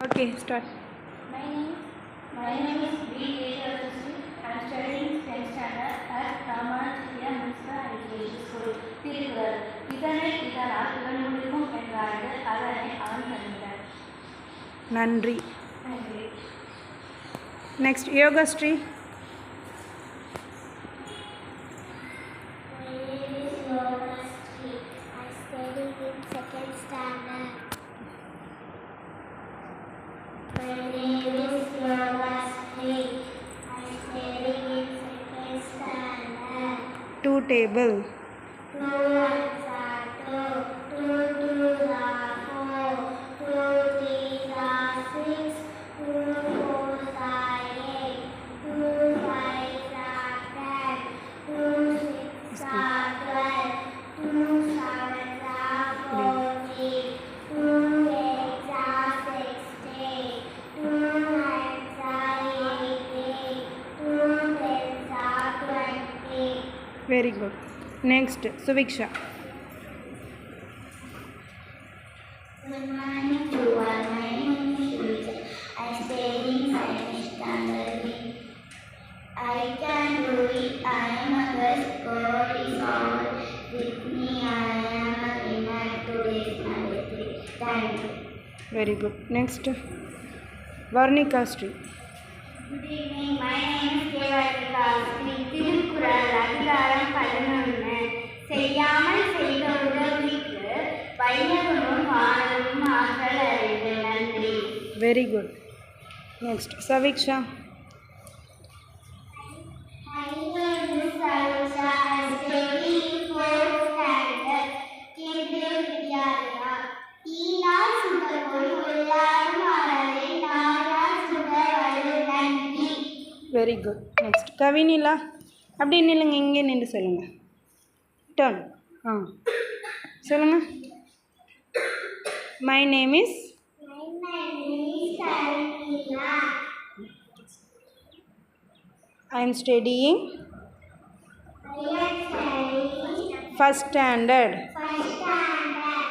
Okay, start. My name is B. Devashi. I am studying 10th standard at Ramanathiya Municipal Education School, Tirupur. இதனை இதனால் இவன் முடிக்கும் என்றார்கள், அதனை அவன் தந்தார். நன்றி. Next, Yogashree. My name is Yogashree. I study in 2nd standard. My name is Yogashree. I study in 2nd standard. Two table. 2 ones are 2, 2 twos are 4, 2 threes are 6, 2 fours are 8, 2 fives are 10, 2 sixes are 12, 2 sevens are 14, 2 eights are 16, 2 nines are 18, 2 tens are 20. Very good. Next, Suviksha. Good morning to all. My name is Suviksha. I study in 2nd standard. I can do it. I am a best. God is all with me. I am a winner today's Navratri. Thank you. Very good. Next, Varnika Sri. Good evening. My name is Devashi. Thirukkural அதிகாரம் 11. செய்யாமல் செய்த உதவிக்கு வையகமும் வானமும் ஆற்றல் அறிவு. நன்றி. Very good. Next, Saviksha. My name is Savisha. I study in 4th standard. Kendriya Vidyalaya. ஈனால் சுடர்பொழி உள்ளாரும் அறவே நாடார் சுடர்வடு நன்றி. Very good. Next, Kavinila. அப்படி நில்லுங்க, இங்கே நின்று சொல்லுங்கள். டர்ன். சொல்லுங்கள். My name is. My name is Kavinila. I am studying I am studying 1st standard. 1st standard.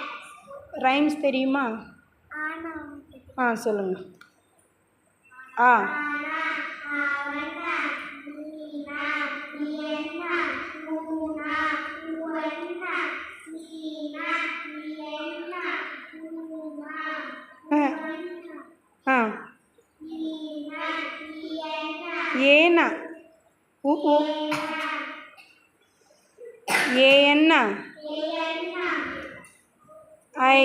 Rhymes தெரியுமா? சொல்லுங்கள். ஆ ஆனா அவனா நீனா நீனா மூனா மூனா நீனா நீனா மூனா ஆ நீனா நீனா ஏனா ஏன்னா ஏனா ஐ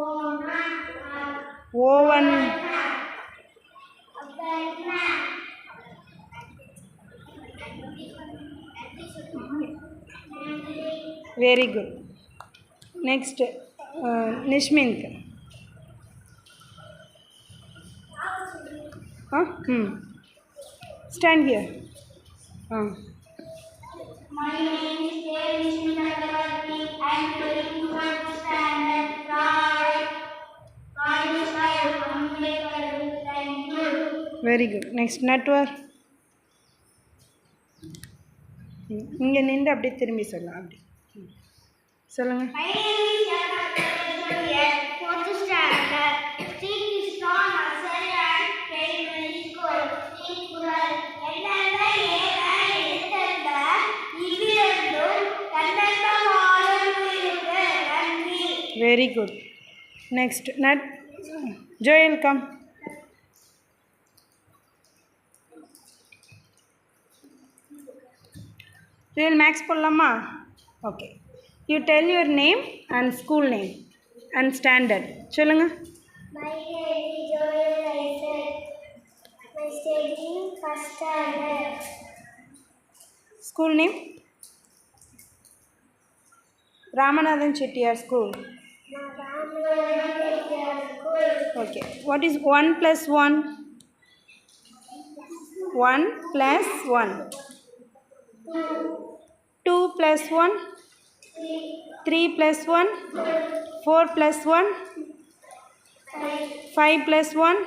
ஓனா ஓவன் அப்பனா வெரி குட். நெக்ஸ்ட், நிஷ்மிந்த். Stand here. My name is Devishni Chakravarti. I am studying 4th standard. God is my Ambedkar. Thank you. Very good. Next, Natwar. இங்கே நின்று அப்படியே திரும்பி சொல்லலாம். அப்படி சொல்லுங்கள். My name is Yakathya, 4th standard. Sri Krishna Nursery and Primary School. Thirukkural என்னென்ன ஏன எழுத்தென்ற இவ்விரண்டும் தன்னந்தமாலும் இருக்கு. நன்றி. Very good. Next, Joel come. Joel மேக்ஸ் போடலாமா? Okay. You tell your name and school name and standard சொல்லுங்கள். My name is Joel Isaac. I study in 1st standard. School name? Ramanathan Chettiar school. Okay. What is 1 + 1? 1 + 1. 2 + 1. 3 + 1. 4 + 1. 5 + 1.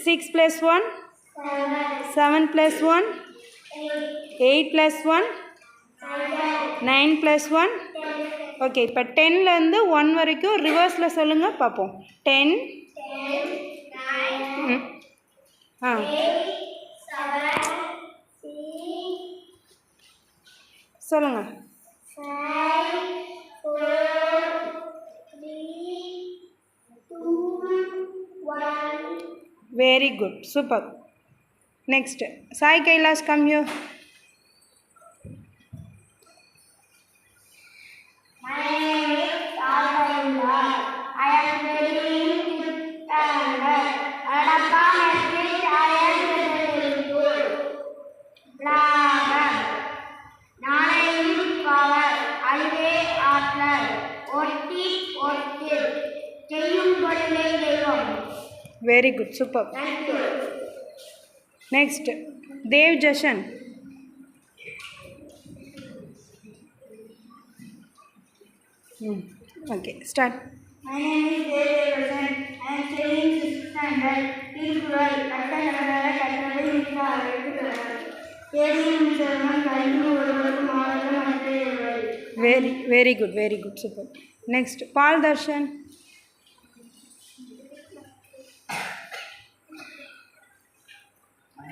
6 + 1. 7 + 1. 8 + 1. 9 + 1. Okay, இப்போ 10லேருந்து 1 வரைக்கும் ரிவர்ஸில் சொல்லுங்கள் பார்ப்போம். 10. 10, 9, Ah. 8, 7, 6, சொல்லுங்க. 5, 4, 3, 2, 1. Very good. Super. Next. Sai Kailash, come here. My name is Sagarindra. I am studying fifth standard. Adappa Matric Higher School. Lagan. நாளையும் power அழிவே ஆற்றல் ஒட்டி ஒட்டி செய்யும் தொழிலை தெய்வம். Very good. Super. Thank you. Next. Dev Jashan. Okay. Start. My name is Devasan. I am studying 6th standard. Thirukkural கட்டணகர கட்டளை தேசியம் செல்வம் கல்வி ஒருவருக்கு மாவட்டம் மற்ற Very good. Very good. Super. Next. Pal Darshan. My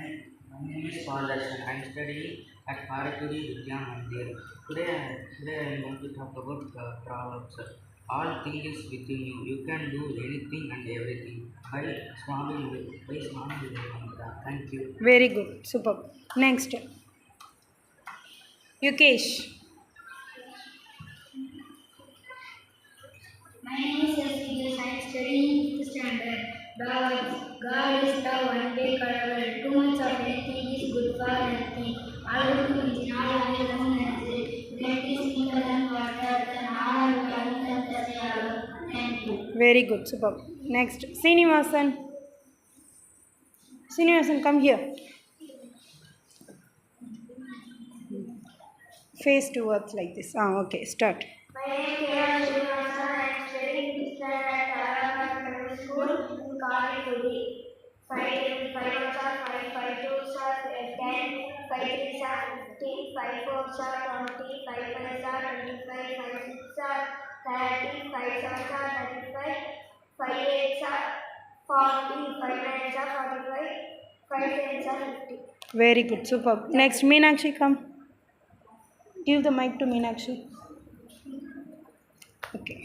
name is Paul Darshan. I am studying at Parakudi Vidya Mandir. Today I am going to talk about proverbs. All things is within you. You can do anything and everything by Swami Vivekananda. Thank you. Very good. Super. Next. Yukesh. My name is Sasigas. I am studying 5th standard. God is the one way கடவுள். Too much of anything is good for nothing. அளவுக்கு மிஞ்சினால் அமிர்தமும் நன்று. Let is thicker than water. தன் ஆழம் கடந்த தசையாகும். Thank you. Very good. Super. Next. Srinivasan. Srinivasan, come here. Face towards like this. Okay. Start. My name is K.R. Srinivasan. I am studying 5th standard at Arama Secondary School in Kalikudi. 5 ones are 5, 5 twos are 10, 5 threes are 15, 5 fours are 20, 5 fives are 25, 5 sixes are 30, 5 sevens are 35, 5 eights are 40, 5 nines are 45, 5 tens are 50. Very good. Super. Next. Meenakshi, come. Give the mic to Meenakshi. Okay.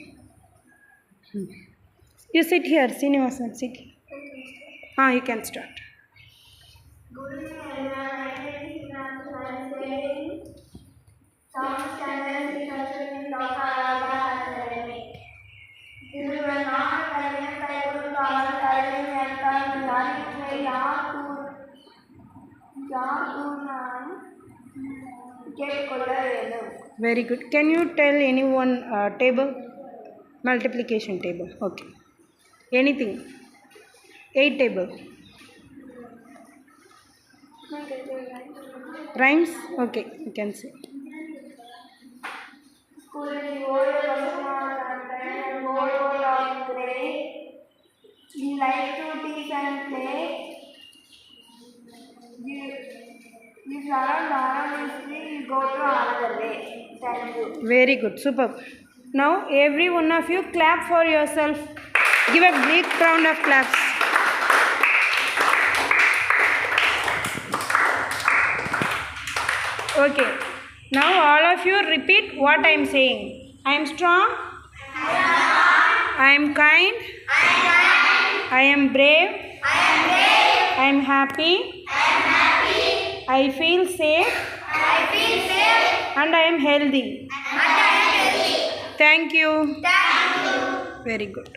You sit here. Srinivasan, sit here. You can start. Good evening, everyone. My name is Srinath. I am studying 7th standard in Dr. Alaba Academy. Tiruvannamalai கல்வியின் கைகூடாமல் கல்வி மேற்கொண்டால் இன்றைய யார் கேட்டுக்கொள்ள வேண்டும். Very good. Can you tell anyone table? Multiplication table. Okay. Anything. 8 table. Rhymes? Okay. You can say. ஸ்கூலில் ஓய்வு பசங்களாக ஓய்வு ஆகுகிறேன். You like to teach and play. You surround harmoniously. You go to another way. Thank you. Very good. Superb. Now, every one of you clap for yourself. Give a big round of claps. Okay. Now, all of you repeat what I am saying. I am strong. I am kind. I am brave. I am happy. I feel safe. And I am healthy. Thank you. Very good.